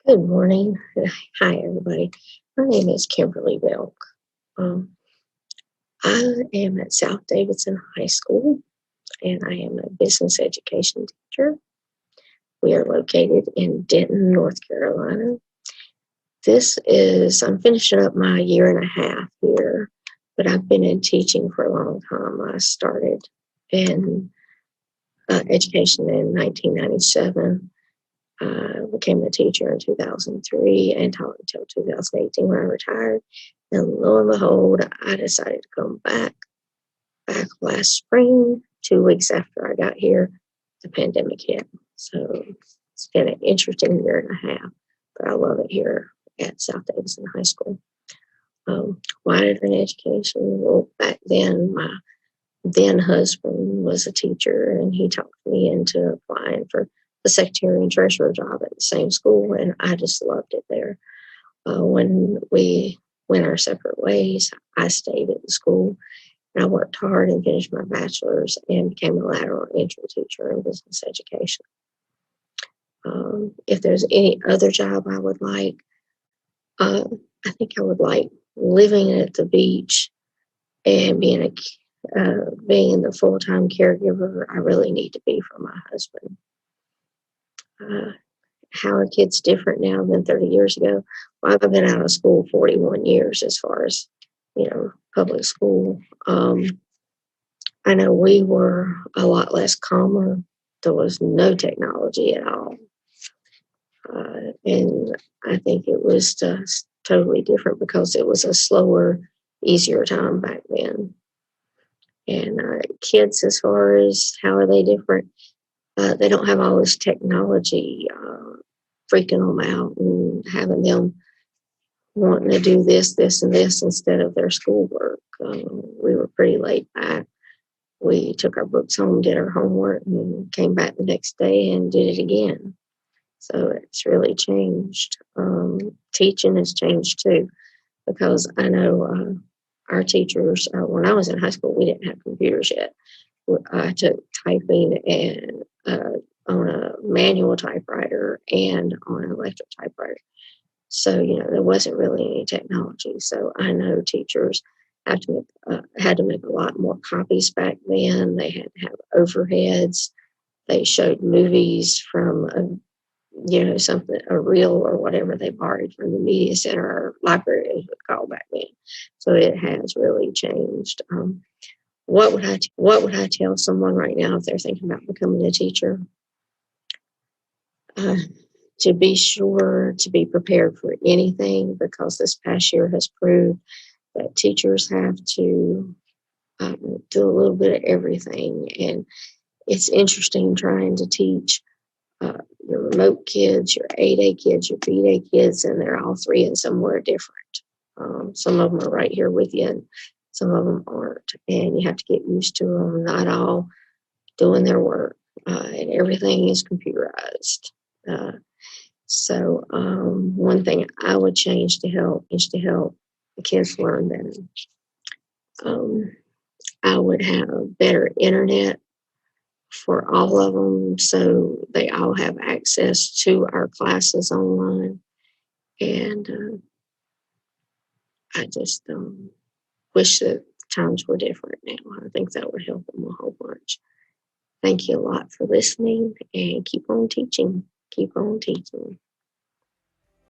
Good morning. Hi, everybody. My name is Kimberly Belk. Um, I am at South Davidson High School and I am a business education teacher. We are located in Denton, North Carolina. I'm finishing up my year and a half here, but I've been in teaching for a long time. I started in education in 1997. I became a teacher in 2003 and taught until 2018 when I retired. And lo and behold, I decided to come back last spring. 2 weeks after I got here, the pandemic hit. So it's been an interesting year and a half, but I love it here at South Davidson High School. Why did I in education? Well, back then, my then husband was a teacher and he talked me into applying for the secretary and treasurer job at the same school, and I just loved it there. When we went our separate ways, I stayed at the school and I worked hard and finished my bachelor's and became a lateral entry teacher in business education. If there's any other job I would like, uh, I think I would like living at the beach and being the full-time caregiver I really need to be for my husband. How are kids different now than 30 years ago? Well, I've been out of school 41 years as far as, public school. I know we were a lot less calmer. There was no technology at all. And I think it was just totally different because it was a slower, easier time back then. And kids, as far as how are they different, they don't have all this technology freaking them out and having them wanting to do this, and this instead of their schoolwork. We were pretty laid back. We took our books home, did our homework, and came back the next day and did it again. So it's really changed. Teaching has changed too, because I know our teachers, when I was in high school, we didn't have computers yet. I took typing and on a manual typewriter and on an electric typewriter. So, there wasn't really any technology. So I know teachers had to make a lot more copies back then. They had to have overheads. They showed movies from a reel or whatever they borrowed from the media center or library, as it was called back then. So it has really changed. What would I tell someone right now if they're thinking about becoming a teacher? To be sure to be prepared for anything, because this past year has proved that teachers have to do a little bit of everything. And it's interesting trying to teach your remote kids, your A-Day kids, your B-Day kids, and they're all three in somewhere different. Some of them are right here with you, and some of them aren't. And you have to get used to them, not all doing their work, and everything is computerized. So one thing I would change to help the kids learn that I would have better internet for all of them, so they all have access to our classes online. And I just wish that times were different now. I think that would help them a whole bunch. Thank you a lot for listening, and keep on teaching. Keep on teaching.